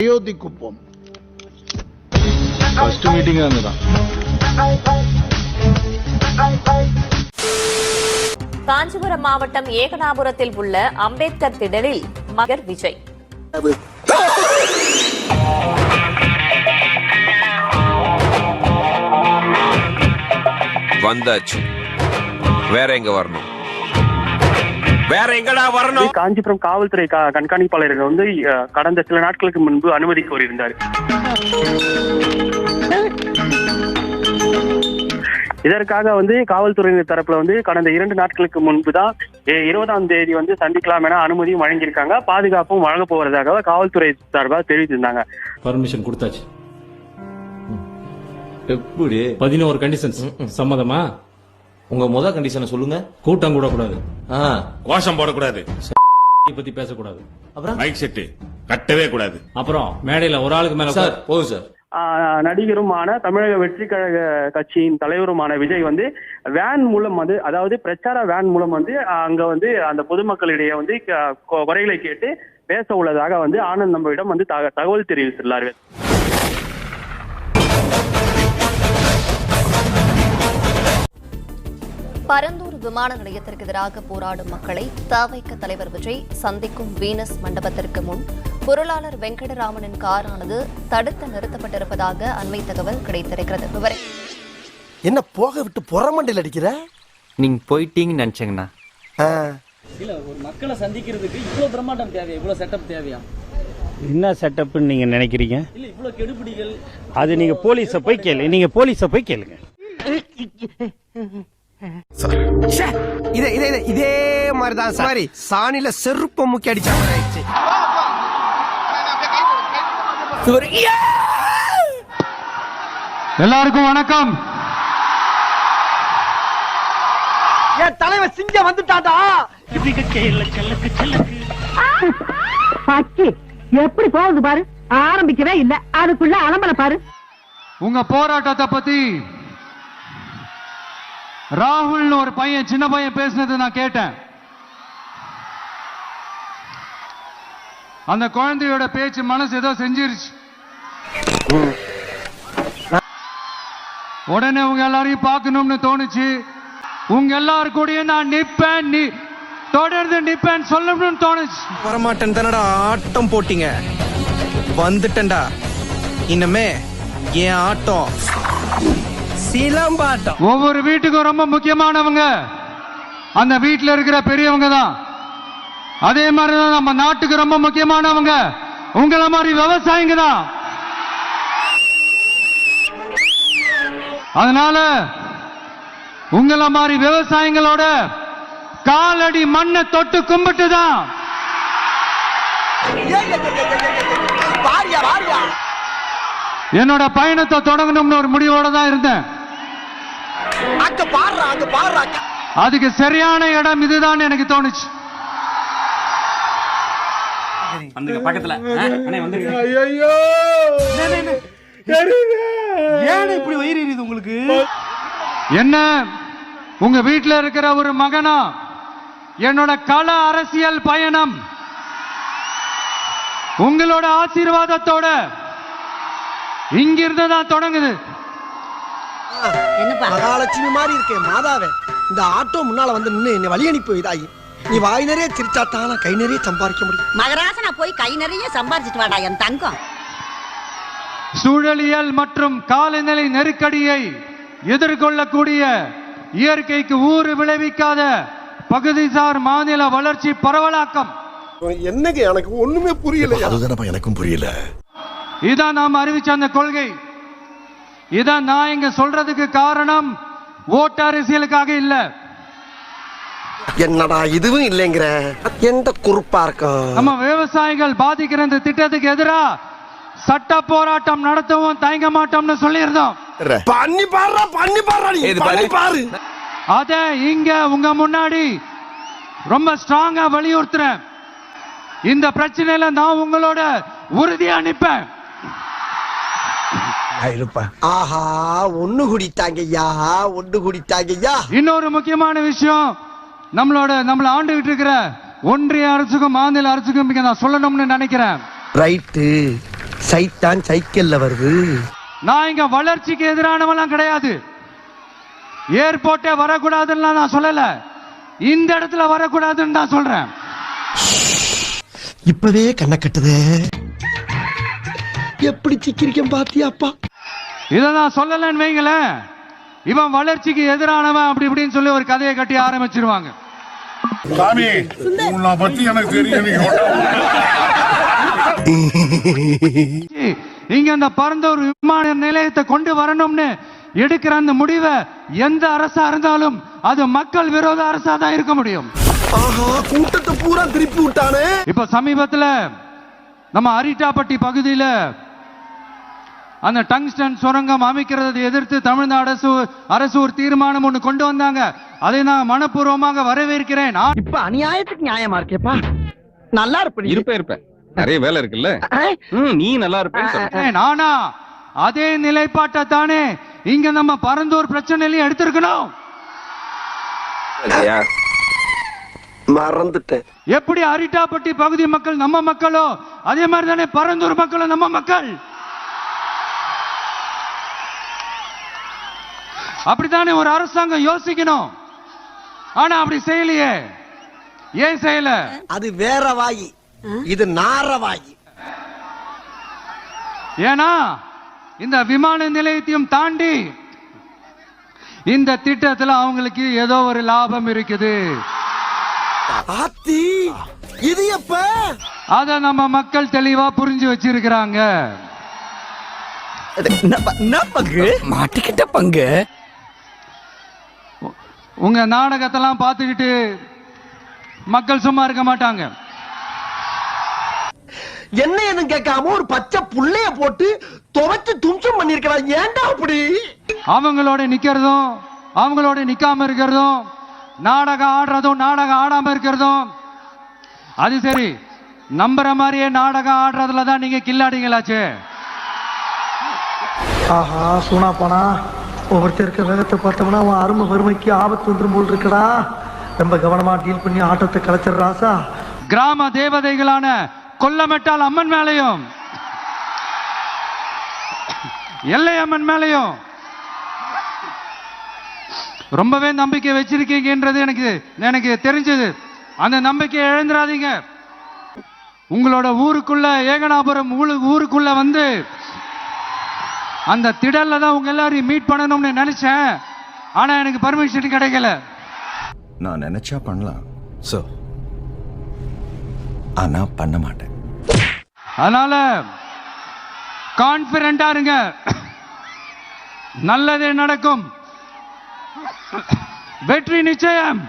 அயோத்தி குப்பம் first meeting அங்கதான். காஞ்சிபுரம் மாவட்டம் ஏகனாபுரத்தில் உள்ள அம்பேத்கர் திடலில் மகர் விஜய். வந்தாச்சு, வேற எங்க வரணும்? வேற எங்கடா வரணும்? காஞ்சிபுரம் காவல்துறை கண்காணிப்பாளர் வந்து கடந்த சில நாட்களுக்கு முன்பு அனுமதி கோரியிருந்தார். இதற்காக வந்து காவல்துறையினர் தரப்புல வந்து கடந்த 2 நாட்களுக்கு முன்பு தான் 20ஆம் தேதி வந்து சந்திக்கலாம் என அனுமதியும் வழங்கியிருக்காங்க. பாதுகாப்பும் வழங்க போவதாக காவல்துறை சார்பாக தெரிவித்திருந்தாங்க. பர்மிஷன் கொடுத்தாச்சு. எப்படி 11 கண்டிஷன்ஸ் சம்மதமா? உங்க முதல் கண்டிஷனை சொல்லுங்க. கூட்டம் கூட கூடாது, கோஷம் போடக்கூடாது, பத்தி பேசக்கூடாது, அப்புறம் மைக் செட்டு கட்டவே கூடாது, அப்புறம் மேடையில ஒரு ஆளுக்கு மேல சார் போதும் சார். நடிகருமான தமிழக வெற்றி கழக கட்சியின் தலைவருமான விஜய் வந்து வேன் மூலம் வந்து, அதாவது பிரச்சார வேன் மூலம் வந்து அங்க வந்து அந்த பொதுமக்களிடையே வந்து குறைகளை கேட்டு பேச உள்ளதாக வந்து ஆனந்த் நம்மிடம் வந்து தகவல் தெரிவித்துள்ளார்கள். பரந்தூர் விமான நிலையத்திற்கு எதிராக போராடும் மக்களை தவிக தலைவர் விஜய் சந்திக்கும் வீனஸ் மண்டபத்திற்கு முன் பொருளாளர் வெங்கடராமனின் காரானது தடுத்து நிறுத்தப்பட்டிருப்பதாக அண்மை தகவல் கிடைத்திருக்கிறது. விவரம் என்ன போக விட்டு புறமண்டையில் அடிக்கிற? நீங்க போயிட்டீங்கன்னு நினைச்சேங்கண்ணா. இல்ல, ஒரு மக்களை சந்திக்கிறதுக்கு இவ்வளவு பிரம்மாண்டம் தேவையா? இவ்வளவு செட்டப் தேவையா? என்ன செட்டப்னு நீங்க நினைக்கிறீங்க? இல்ல, இவ்வளவு கெடுபிடிகள் அது நீங்க போலீஸ போய் கேளு. நீங்க போலீஸ போய் கேளுங்க. இதே மாதிரிதான் சாரி சாணில செருப்ப முக்கி அடிச்ச மாதிரி ஆயிடுச்சு. எல்லாருக்கும் வணக்கம். என் தலைவன் சிங்கம் வந்துட்டாடா. எப்படி போகுது பாரு. ஆரம்பிக்கவே இல்ல, அதுக்குள்ள அலம்பல பாரு. உங்க போராட்டத்தை பத்தி ராகுல்னு ஒரு பையன், சின்ன பையன் பேசினது நான் கேட்டேன். அந்த குழந்தையோட பேச்சு மனசு ஏதோ செஞ்சிருச்சு. உடனே உங்க எல்லாரையும் பார்க்கணும்னு தோணுச்சு. உங்க எல்லாரும் கூட நான் நிப்பேன், தொடர்ந்து நிப்பேன் சொல்லணும்னு தோணுச்சு. வரமாட்டேன் தானடா ஆட்டம் போட்டீங்க. வந்துட்டேன்டா, இனிமே என் ஆட்டம் சிலம்பாட்டம். ஒவ்வொரு வீட்டுக்கும் ரொம்ப முக்கியமானவங்க அந்த வீட்டுல இருக்கிற பெரியவங்க தான். அதே மாதிரிதான் நம்ம நாட்டுக்கு ரொம்ப முக்கியமானவங்க உங்கள மாதிரி விவசாயிங்க தான். அதனால உங்கள மாதிரி விவசாயிகளோட காலடி மண்ணை தொட்டு கும்பிட்டு தான் என்னோட பயணத்தை தொடங்கணும்னு ஒரு முடிவோட தான் இருந்தேன். அதுக்கு சரியான இடம் இதுதான் எனக்கு தோணுச்சு. பக்கத்துல இப்படி வயிறு எரியுது உங்களுக்கு? என்ன உங்க வீட்டுல இருக்கிற ஒரு மகனா என்னோட கள அரசியல் பயணம் உங்களோட ஆசீர்வாதத்தோட இங்கிருந்து தான் தொடங்குது. மகாலட்சுமி மாதிரி இருக்கேன் மாதாவே. இந்த ஆட்டோ முன்னால வந்து நின்று என்னை வழி அனுப்பி வைதாயி. நீ வாய் நிறைய சிரிச்சாத்தான கை நிறைய சம்பாதிக்க முடியும். மகராசனா போய் கை நிறைய சம்பாதிச்சுட்டு வாடா என் தங்கம். சூழலியல் மற்றும் காலநிலை நெருக்கடியை எதிர்கொள்ளக்கூடிய இயற்கைக்கு ஊறு விளைவிக்காத பகுதிசார் மாநில வளர்ச்சி பரவலாக்கம். என்னங்க எனக்கு ஒண்ணுமே புரியல. அதுதானப்பா எனக்கும் புரியல. இதான் நாம் அறிவிச்ச அந்த கொள்கை. இதான் நான் இங்க சொல்றதுக்கு காரணம் ஓட்டு அரசியலுக்காக இல்ல. என்னடா இதுவும் இல்லைங்கிற எந்த குறுப்பா இருக்கும். நம்ம விவசாயிகள் பாதிக்கிற இந்த திட்டத்துக்கு எதிரா சட்ட போராட்டம் நடத்தவும் தயங்க மாட்டோம்னு சொல்லியிருந்தோம். பண்ணி பாரு. அத இங்க உங்க முன்னாடி ரொம்ப ஸ்ட்ராங்கா வலியுறுத்துறேன். இந்த பிரச்சனையில நான் உங்களோட உறுதியா நிப்பேன். ஆஹா ஒண்ணு குடித்தாங்கய்யா, ஒண்ணு குடித்தாங்கய்யா. இன்னொரு முக்கியமான விஷயம், நம்மள ஆண்டுகிட்டு இருக்கிற ஒன்றிய அரசுக்கும் மாநில அரசுக்கும் நான் சொல்லணும்னு நினைக்கிறேன். ரைட்டு. சைத்தான் சைக்கிள்ல வருது. நான் இங்க வளர்ச்சிக்கு எதிரானவெல்லாம் கிடையாது. ஏர்போர்ட்டே வரக்கூடாதுன்னு நான் சொல்லல, இந்த இடத்துல வரக்கூடாதுன்னு நான் சொல்றேன். இப்பவே கண்ண கட்டுது. எப்படி சிக்கிரிக்கம் பாத்தியாப்பா? இதை நான் சொல்லலன்னு வைங்களேன், இவன் வளர்ச்சிக்கு எதிரானவன் அப்படி இப்படின்னு சொல்லி ஒரு கதையை கட்டி ஆரம்பிச்சிருவாங்க. சாமி உன்னை பத்தி எனக்கு தெரியும். இங்க அந்த பரந்தூர் விமான நிலையத்தை கொண்டு வரணும்னு எடுக்கிற அந்த முடிவை எந்த அரசா இருந்தாலும் அது மக்கள் விரோத அரசா தான் இருக்க முடியும். கூட்டத்தை பூரா திருப்பி விட்டானே. இப்ப சமீபத்துல நம்ம அரிட்டாப்பட்டி பகுதியில அந்த டங்ஸ்டன் சுரங்கம் அமைக்கிறதை எதிர்த்து தமிழ்நாடு அரசு ஒரு தீர்மானம் ஒண்ணு கொண்டு வந்தாங்க. அதை நான் மனப்பூர்வமாக வரவேற்கிறேன். இப்ப அநியாயத்துக்கு நியாயமா இருக்கேப்பா. நல்லா இருப்பேன் நிறைய வேலை இருக்குல்ல, நீ நல்லா இருப்பேன். ஆனா அதே நிலைப்பாட்டை தானே இங்க நம்ம பரந்தூர் பிரச்சனையிலையும் எடுத்திருக்கணும். மறந்துட்டேன். எப்படி அரிட்டாப்பட்டி பகுதி மக்கள் நம்ம மக்களோ அதே மாதிரி தானே பரந்தூர் மக்களும் நம்ம மக்கள். அப்படித்தானே ஒரு அரசாங்கம் யோசிக்கணும். ஆனா அப்படி செய்யலையே. ஏன் செய்யல? அது வேற வாயி, இது நார வாயி. ஏன்னா இந்த விமான நிலையத்தையும் தாண்டி இந்த திட்டத்துல அவங்களுக்கு ஏதோ ஒரு லாபம் இருக்குது. ஆத்தி இது எப்ப? அத நம்ம மக்கள் தெளிவா புரிஞ்சு வச்சிருக்கிறாங்க. மாட்டிக்கிட்ட பங்கு. உங்க நாடகத்தெல்லாம் பார்த்துக்கிட்டு மக்கள் சும்மா இருக்க மாட்டாங்க. என்ன ஏன்னு கேட்காம ஒரு பச்சை புள்ளைய போட்டு துவைச்சு தும்சம் பண்ணிருக்கிறான். ஏன்டா அப்படி? அவங்களோட நிக்கிறதும் அவங்களோட நிக்காம இருக்கிறதும், நாடகம் ஆடுறதும் நாடகம் ஆடாம இருக்கிறதும். அது சரி, நம்புற மாதிரியே நாடகம் ஆடுறதுல தான் நீங்க கில்லாடிங்களாச்சு. ஆஹா சூனா போனா ஒவ்வொருத்தர் இருக்க வேகத்தை பார்த்தோம்னா அவன் அருமை வறுமைக்கு ஆபத்து வந்துடும் போல் இருக்கடா. ரொம்ப கவனமா டீல் பண்ணி ஆட்டத்தை கலைச்சிடுறாசா. கிராம தேவதைகளான கொல்லமெட்டால் அம்மன் மேலையும் எல்லை அம்மன் மேலையும் ரொம்பவே நம்பிக்கை வச்சிருக்கீங்கன்றது எனக்கு தெரிஞ்சது. அந்த நம்பிக்கையை இழந்துடாதீங்க. உங்களோட ஊருக்குள்ள ஏகனாபுரம் ஊருக்குள்ள வந்து அந்த திடல்ல தான் உங்க எல்லாரையும் மீட் பண்ணணும்னு நினைச்சேன். ஆனா எனக்கு பர்மிஷன் கிடைக்கல. நான் நினைச்சா பண்ணலாம் சார், ஆனா பண்ண மாட்டேன். அதனால கான்பிடண்டா இருங்க, நல்லதே நடக்கும், வெற்றி நிச்சயம்.